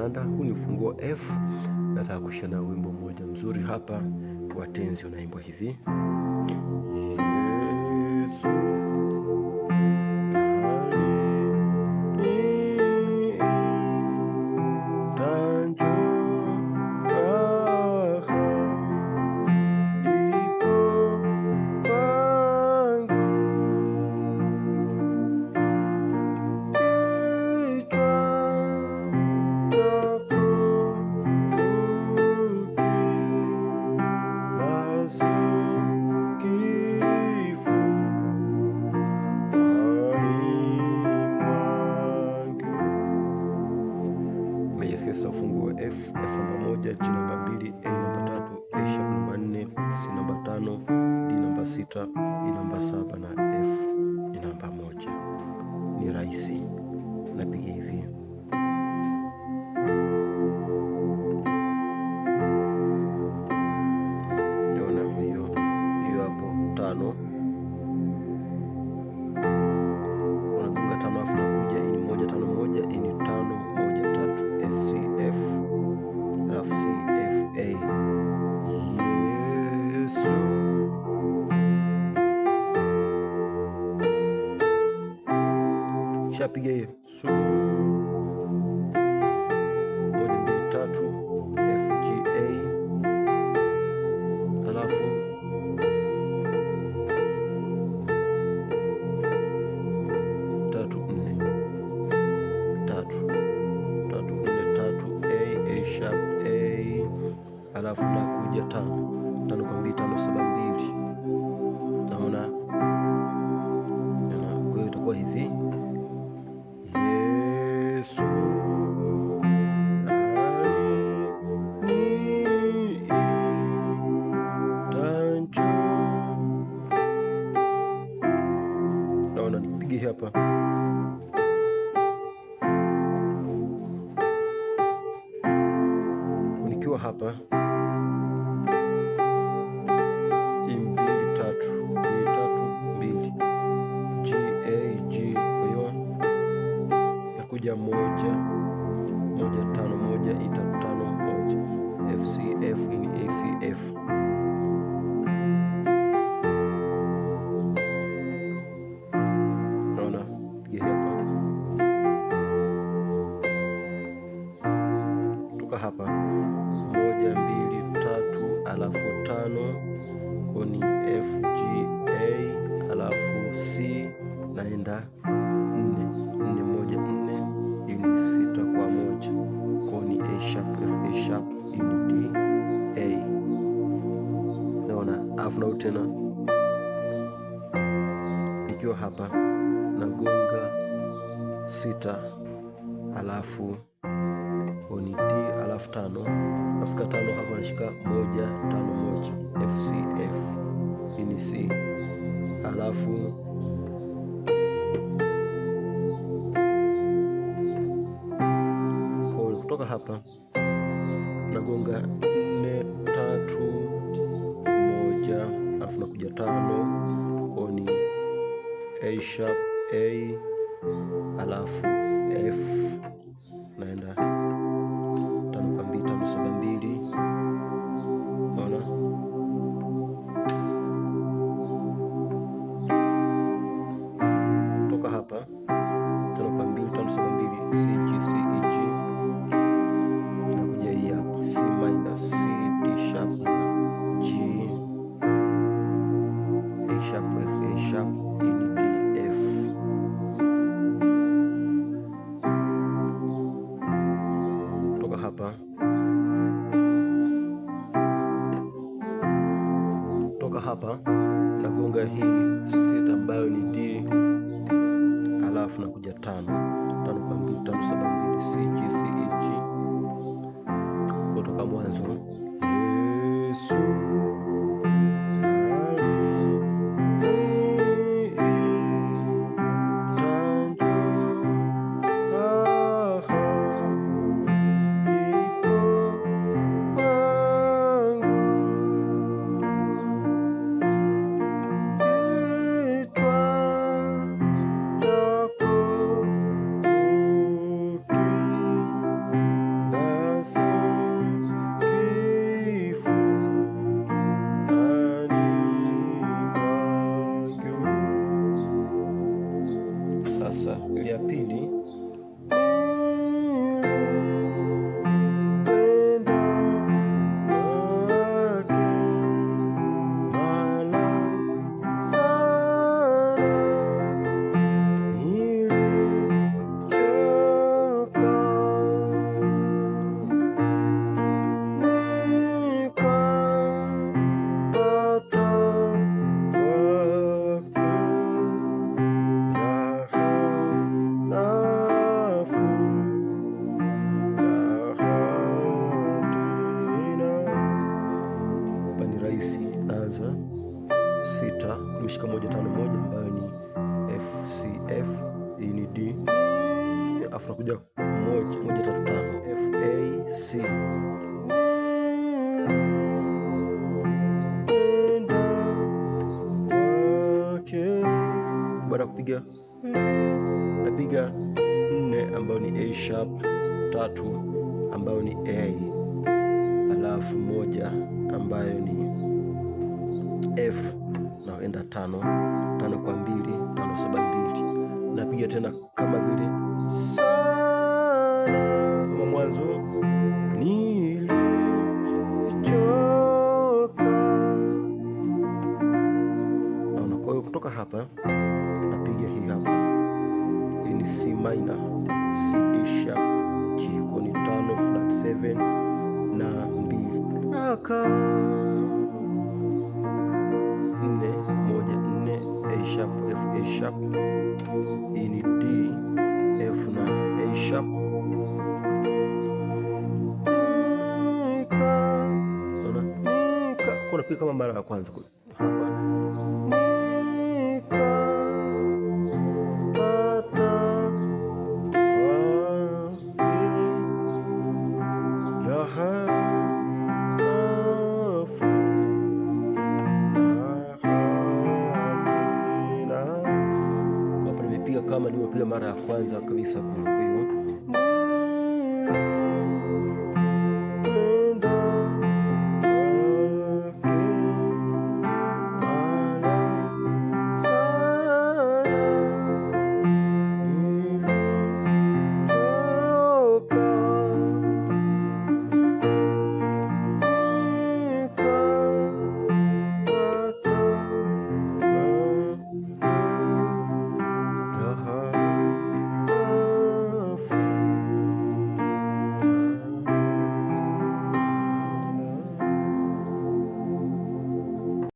kinanda. Huu ni ufunguo F. Nataka kushana wimbo mmoja mzuri hapa wa tenzi, unaimbwa hivi: Yesu ufunguo F, F namba 1, G namba 2, A namba 3, A sharp namba 4, C namba 5, D namba 6, E namba 7 na F ni namba 1. Ni rahisi, napiga hivi. Naona kwa hiyo hapo 5 unagonga 5 afu nakuja ini 1 5 1 ini 5 1 3 F C F alafu C F A. Yesu shapiga hiyo Su 1 2 3 F G A alafu alafu nakuja 5 5 kwa 2 5 7 2. Naona kwa hiyo itakuwa hivi: Yesu naona nikipiga hapa nikiwa hapa kuja 1 1 5 1 E 3 5 1 F C F ini A C F. Naona piga hapa kutoka hapa 1 2 3 alafu 5 koni F G A alafu C naenda 4 koni A sharp F A sharp ini D A. Naona afu na tena nikiwa hapa nagonga 6 alafu koni D alafu 5 nafika 5 hapa nashika 1 5 1 F C F ini C alafu kutoka hapa nagonga 4 3 1 alafu nakuja 5 koni A sharp A alafu F naenda 5 kwa 2 5 7 2. Naona kutoka hapa 5 kwa 2 5 7 2 C G C E G C minus C D sharp na G A sharp F A sharp ini D F. Kutoka hapa nagonga hii 6 ambayo ni D alafu nakuja 5 5 kwa 2 5 7 2 C G C E G kutoka mwanzo. Yesu rahisi. Naanza 6, nimeshika 1 5 1 ambayo ni F C F, hii ni D, afu nakuja 1 1 3 5 F A C. Baada ya kupiga napiga 4 ambayo ni A sharp, 3 ambayo ni A, alafu 1 ambayo ni F, naenda 5 5 kwa 2 5 7 2. Napiga tena kama vile kama mwanzo, nilichoka. Naona. Kwa hiyo kutoka hapa napiga hii hapa, hii ni C minor, C D sharp, G kwa ni 5 flat 7 na 2 aka 4 1 4 A sharp F A sharp, hii ni D F na A sharp. Kuna piga kama mara ya kwanza hapa, kama nilivyopiga mara ya kwanza kabisa.